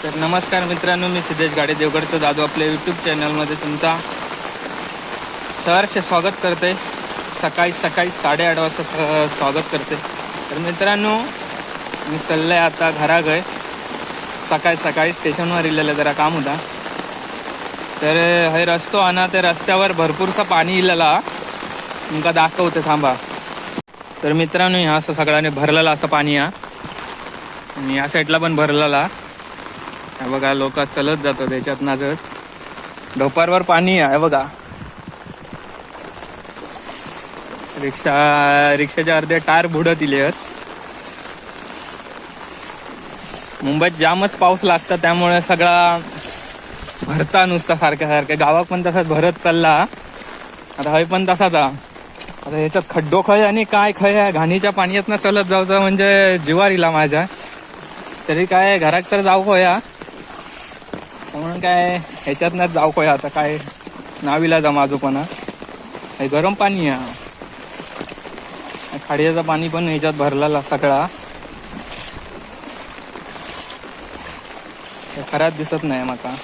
तर नमस्कार मित्रांनो, मी सिद्धेश गाडे देवगडचा दादू आपल्या यूट्यूब चॅनलमध्ये तुमचा सहर्ष स्वागत करते. सकाळी 8:30 वाजता स्वागत करते. तर मित्रांनो, मी चाललं आहे आता घराकडे. सकाळी स्टेशनवर इलेलं जरा काम होता. तर हे रस्तो आहे ना, त्या रस्त्यावर भरपूरसा पाणी इलेला तुमका दाखवते, थांबा. तर मित्रांनो, ह्या असं सगळ्याने भरलेला असं पाणी आहे आणि या साईडला पण भरलेला. बघा, लोक चलत जातात त्याच्यात नाजत. ढोपारवर पाणी आहे बघा. रिक्षाचे अर्धे टायर बुडत इले आहेत. मुंबईत जामच पाऊस लागतं, त्यामुळे सगळा भरता नुसता सारख्या गावात पण तसाच भरत चालला. आता हय पण तसाच. आता ह्याच्यात खड्डो खय आणि काय खय, घाणीच्या पाण्यातनं चलत जाऊचं म्हणजे जीवार इला माझ्या. तरी काय घरात तर जाऊ खोया, म्हणून काय ह्याच्यातनंच जाऊ खोया. आता काय नावीला जा माझोपणा. हे गरम पाणी आहे. खाडीचं पाणी पण ह्याच्यात भरलेला सगळा. खराब दिसत नाही माका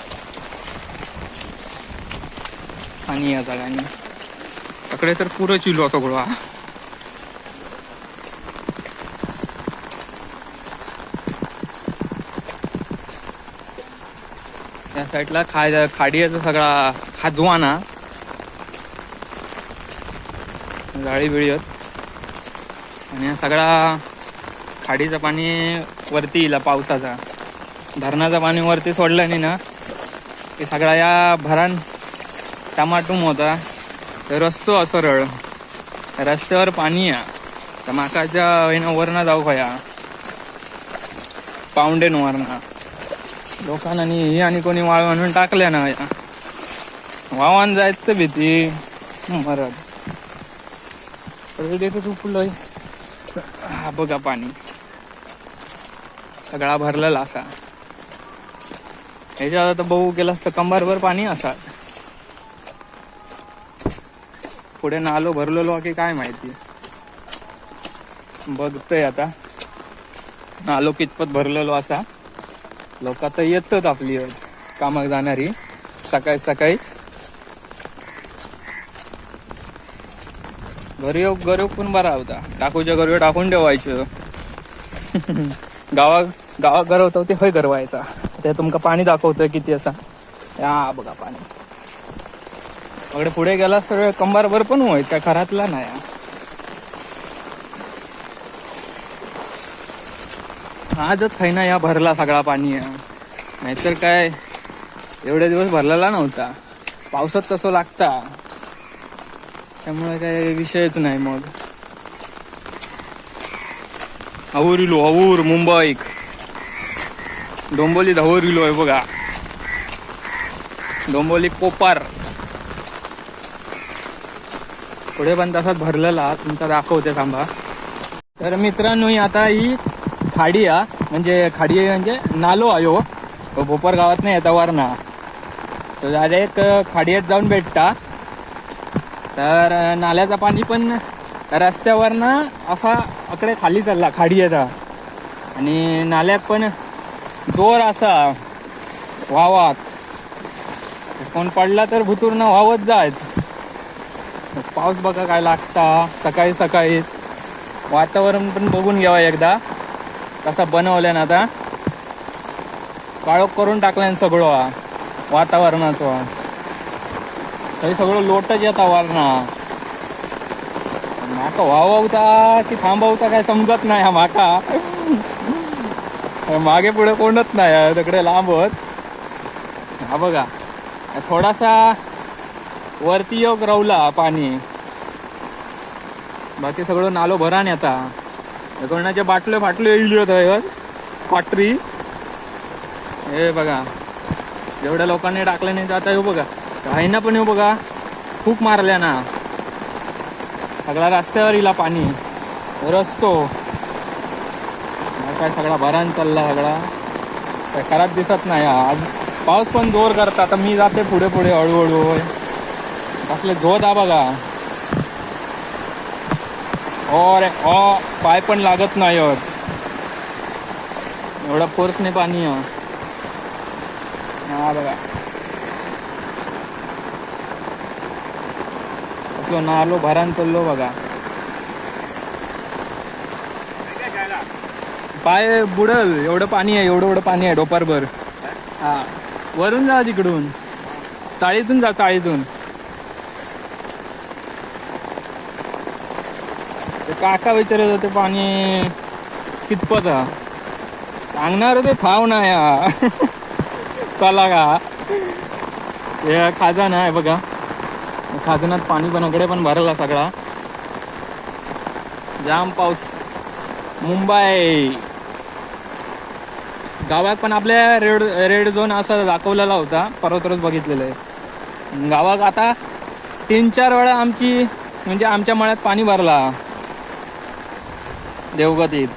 पाणी या जागाने. सगळे तर पुरं चिलो सगळं. या साईडला खाडीचा सगळा खाजवाना गाडी बिळीत आणि हा सगळा खाडीचं पाणी वरती येईल. पावसाचा धरणाचं पाणी वरती सोडलं नाही ना, ते सगळा या भरान टमाटूम होता. रस्तो असं रस्त्यावर पाणी आहे. तर माकाच्या वरना जाऊ खया पाऊंडेन वरना लोकांना ही आणि कोणी वाळ म्हणून टाकल्या ना, वावान जायचं भीती मरत. तुपलंय हा बघा, पाणी सगळा भरलेला असा. ह्याच्यात आता बघू गेला असतं कंबरभर पाणी असा. पुढे नालो भरलेलो की काय माहिती, बघतोय आता नालो कितपत भरलेलो असा. लोक आता येतात आपली कामाक जाणारी सकाळीच. घरी पण बरा होता. टाकूच्या घरी टाकून ठेवायचं. गावात घर होतं ते हय गरवायचा. ते तुमका पाणी दाखवतोय किती असा. या बघा पाणी पुढे गेला सगळं कंबारभर पण होय, त्या घरातला नाही. आजच खायना या भरला सगळा पाणी आहे. नाहीतर काय एवढे दिवस भरलेला नव्हता. पावसात तसं लागता, त्यामुळे काय विषयच नाही. मग हवूर मुंबई डोंबोली हवूर आहे बघा. डोंबोली कोपार पुढे पण तसाच भरलेला तुमचा दाखवते, थांबा. तर मित्रांनो, आता ही खाडी म्हणजे नालो आयो भोपर गावात नाही येता वरना. तर डायरेक्ट खाडीत जाऊन भेटता. तर नाल्याचा पाणी पण रस्त्यावरनं असा अकडे खाली चालला खाडी येता. आणि नाल्यात पण जोर असा वावात. कोण पडला तर भुतूरनं वावत जायत. पाऊस बघा काय लागता सकाळीच. वातावरण पण बघून घ्यावा एकदा कसं बनवलं ना. आता काळोख करून टाकल्यान सगळं वातावरणाचं. हे सगळं लोटच येता वरना. माका वावता की थांबवता काय समजत नाही. हा माका मागे पुढे कोणच नाही तिकडे लांब होत. हा बघा, थोडासा वरती योग रवला पाणी. बाकी सगळं नालो भरान येता. कोणाचे बाटले येईल होत पाटरी. हे बघा, जेवढ्या लोकांनी टाकले नाही आता येऊ बघा. हायना पण येऊ बघा, खूप मारल्या ना. सगळा रस्त्यावर इला पाणी. रस्तो काय सगळा भरान चालला. सगळा काय खराब दिसत नाही. आज पाऊस पण जोर करता. आता मी जाते पुढे हळूहळू. कसले धोत हा बघा. पाय पण लागत नाही एवढा फोर्सने पाणी आहे. हा बघा असलो नालो भरान चाललो बघा. पाय बुडल एवढं पाणी आहे, एवढं पाणी आहे डोपारभर. हा वरून जा तिकडून, चाळीतून जा चाळीतून. ते काका विचारत होते पाणी कितपत हा, सांगणार ते थाव ना या. चला का हे खाजाना आहे बघा, खाजनात पाणी पण इकडे पण भरला सगळा. जाम पाऊस. मुंबई गावात पण आपल्या रेड झोन असा दाखवलेला होता, परत बघितलेलं आहे. गावात आता 3-4 वेळा आमची म्हणजे आमच्या मळ्यात पाणी भरला देवगतीत.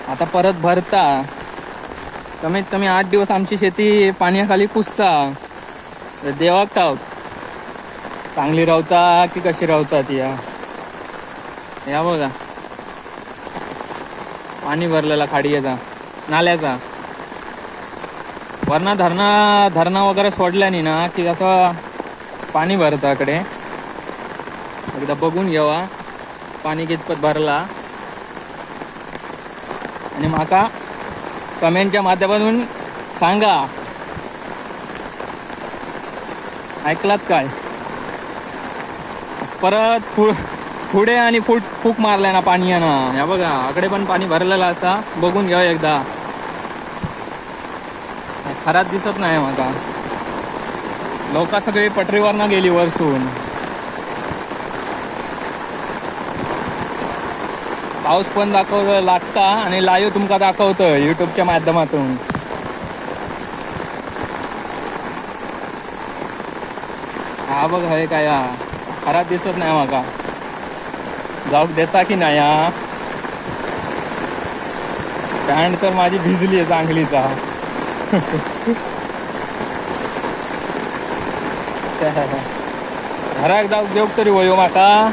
आता परत भरता. कमीत कमी 8 दिवस आमची शेती पाण्याखाली कुसता. देवाक ठाऊक चांगली राहता की कशी राहतात. या बघा पाणी भरलेला खाडीचा नाल्याचा. वरना धरणा वगैरे सोडल्याने ना की असं पाणी भरतं इकडे. एकदा बघून घ्यावा पाणी कितपत भरला, आणि माका कमेंटच्या माध्यमातून सांगा. ऐकलात काय? परत पुढे आणि फूक मारलाय ना पाणी ना. या बघा इकडे पण पाणी भरलेलं असा, बघून घ्या एकदा. खरात दिसत नाही माका. लोक सगळी पटरीवर ना गेली वरसून. पाऊस पण लागता आणि लाईव्ह तुमका दाखवतं युट्यूबच्या माध्यमातून. हा बघ हे काय खरात दिसत नाही माका. जाऊक देता की नाही हा. पॅन्ट तर माझी भिजली आहे चांगलीचा. घराक जाऊक देऊक तरी वयो माका,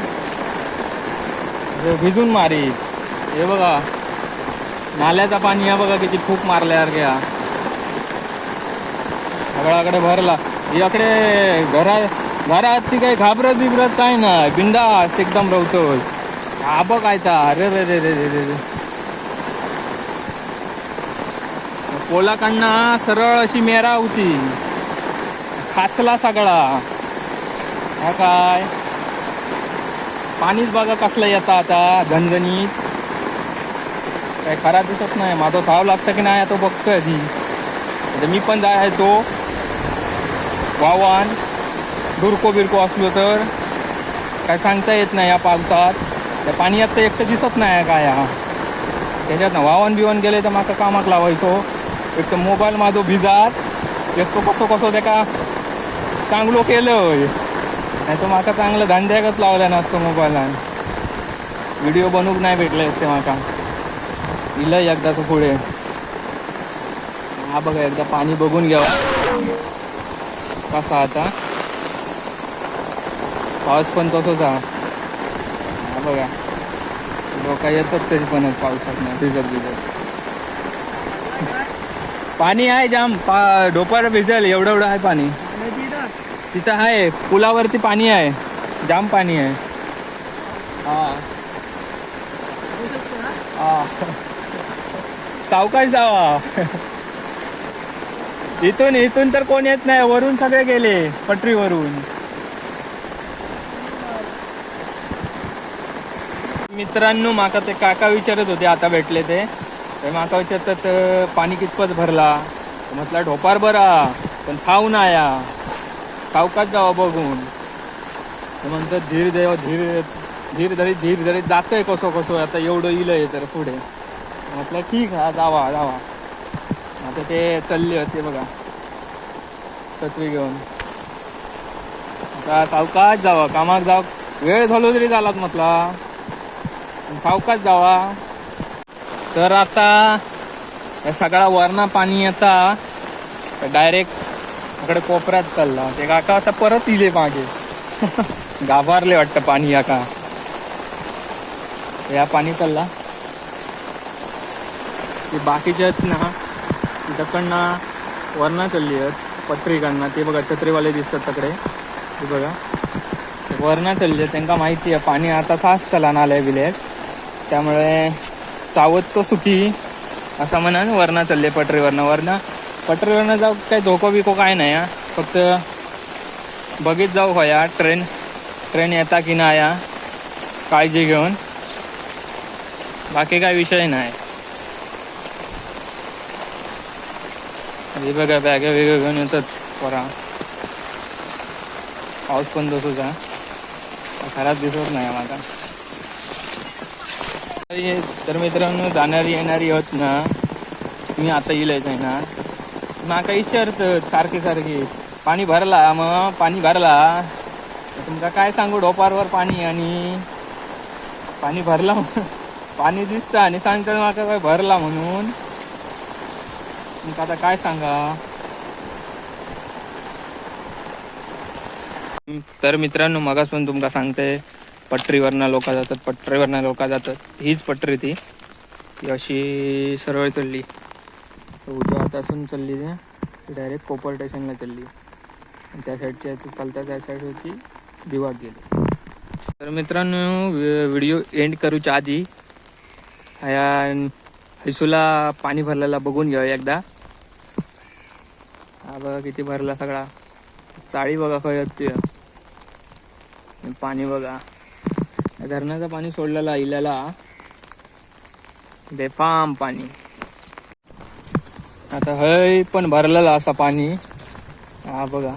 भिजून मारी. हे बघा नाल्याचा पाणी या बघा किती फूक मारल्यासारख्या सगळ्याकडे भरला. याकडे घरात ती काही घाबरत काय नाही, बिंदास एकदम रवतो. हा बघायचा अरे रे रे रे रे रे. पोलाकडनं सरळ अशी मेरा होती, खाचला सगळा. हा काय पाणीच बघा कसलं येतं आता झणझणीत. काय खरा दिसत नाही. माझं धाव लागतं की नाही तो बघतोय आधी. आता मी पण जायचो वावन, डुरको बिरको असलो तर काय सांगता येत नाही या पावसात. त्या पाण्यात तर एकटं दिसत नाही काय हा. त्याच्यात ना वावन बिवन गेले तर माका कामाक लावायचो. एक तर मोबाईल माझो भिजात, एक तो कसो त्याका चांगलो केलं. नाही तर माका चांगलं धंद्याकच लावला नसतो मोबाईलान. व्हिडिओ बनवूक नाही भेटले असते माका. इलं एकदाच पुढे. हा बघा एकदा पाणी बघून घ्यावा कसा आता. पाऊस पण तसंच हा. हा बघा लोक येतात तरी पण पावसात नाही भिजत. पाणी आहे जाम. डोपर भिजल एवढं आहे पाणी. तिथं आहे पुलावरती पाणी आहे, जाम पाणी आहे. हा सावकाश जावा. इथून तर कोण येत नाही, वरून सगळे गेले पटरीवरून. मित्रांनो माका ते काका विचारत होते आता भेटले ते माका विचारतात पाणी कितपत भरला. म्हटलं ढोपार भरा पण थाव ना या, सावकाश जावा बघून. म्हणतात धीर धरीत जातोय कसो आता एवढं इलंय तर पुढे. म्हटलं ठीक आहे जावा. आता ते चालले होते बघा छत्री घेऊन. आता सावकाश जावा, कामाक जाव वेळ झालो तरी झालात म्हटला, सावकाश जावा. तर आता या सगळा वरना पाणी येता डायरेक्ट इकडे कोपऱ्यात चालला. ते काका आता परत इले मागे. गाभारले वाटतं पाणी या का. या पाणी चालला ते बाकीचे आहेत ना तिकडनं वरना चालली आहेत पटरी काढणार. ते बघा छत्रीवाले दिसतात तकडे, ते बघा वरना चालली आहेत. त्यांना माहिती आहे पाणी आता सास चला नाल्या बिलेत, त्यामुळे सावध तो सुखी असं म्हणून वरना चालले पटरीवरनं. पटरीवरनं जाऊ काही धोको बिको काय नाही हा. फक्त बघित जाऊ होया ट्रेन येता की नाही या, काळजी घेऊन, बाकी काय विषय नाही. हे बघा बॅगा वेगळं घेऊन येतात पोरा. पाऊस पण तसंच आहे, खराब दिसत नाही माझा. तर मित्रांनो जाणारी येणारी होत ना, मी आता येईलच आहे ना, माका विचारतात सारखी पाणी भरला. मग पाणी भरला तुमका काय सांगू, डोपारवर पाणी आणि पाणी भरला पाणी दिसतं आणि सांगतात माका काय भरला म्हणून. तुमका आता काय सांगा. तर मित्रांनो मगाच पण तुमका सांगते पटरीवरनं लोक जातात. हीच पटरी ती अशी सरळ चालली, उजव्या हातासून चालली ती डायरेक्ट कोपर स्टेशनला चालली. त्या साईडची चालता त्या साईडची दिवाक गेली. तर मित्रांनो व्हिडिओ एंड करूच्या आधी ह्या हैसूला पाणी भरलेला बघून घ्यावं एकदा. हा बघा किती भरला सगळा, चाळी बघा खय येते पाणी. बघा धरणाचं पाणी सोडलेला इल्याला बेफाम पाणी. आता हय पण भरलेला असा पाणी. हा बघा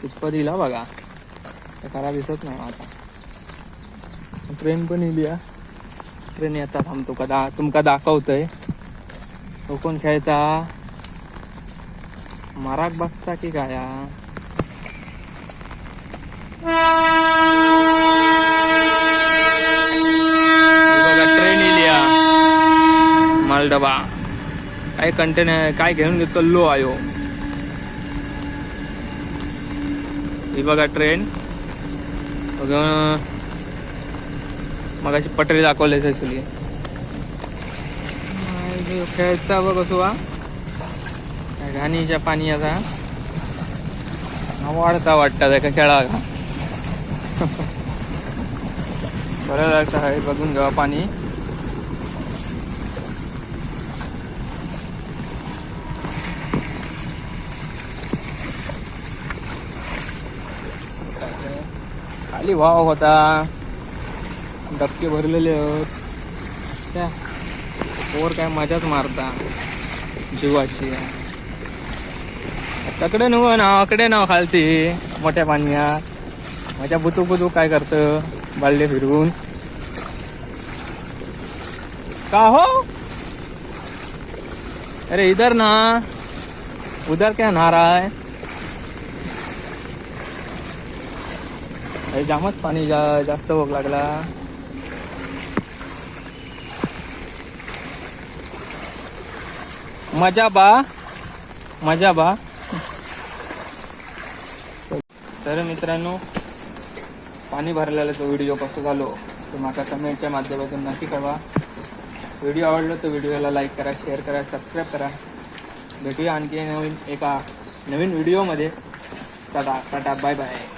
कितपत दिला बघा, खराब दिसत नाही आता. ट्रेन पण इली, ट्रेन येतात थांबतो तुमका दाखवतोय. तो कोण खेळता माराक बघता की काय. बघा ट्रेन इली मालडबा. काय कंटेनर काय घेऊन चाललो आयो. ही बघा ट्रेन मग अशी पटरी दाखवली सगळी. खेळता बघ कसो घाणीच्या पाणी आता वाढता वाटतं का खेळा का. बरं लागतं आहे बघून घ्यावा पाणी. खाली वाव होता, डबके भरलेले होत. वर काय मजाच मारता जीवाची. तकडे नव ना अकडे नाव खालती मोठ्या पाण्यात माझ्या बुतू काय करतं बाल्डे फिरवून. का हो अरे इधर ना उधर क्या नारा है. जामच पाणी जास्त होक लागला. मजा बा. तर मित्रांनो पाणी भरलेला तो व्हिडिओ कसं झालो तो माका कमेंटच्या माध्यमातून नक्की कळवा. व्हिडिओ आवडला तर व्हिडिओला लाईक करा, शेअर करा, सबस्क्राईब करा. भेटूया आणखी नवीन व्हिडिओमध्ये. Tata bye bye.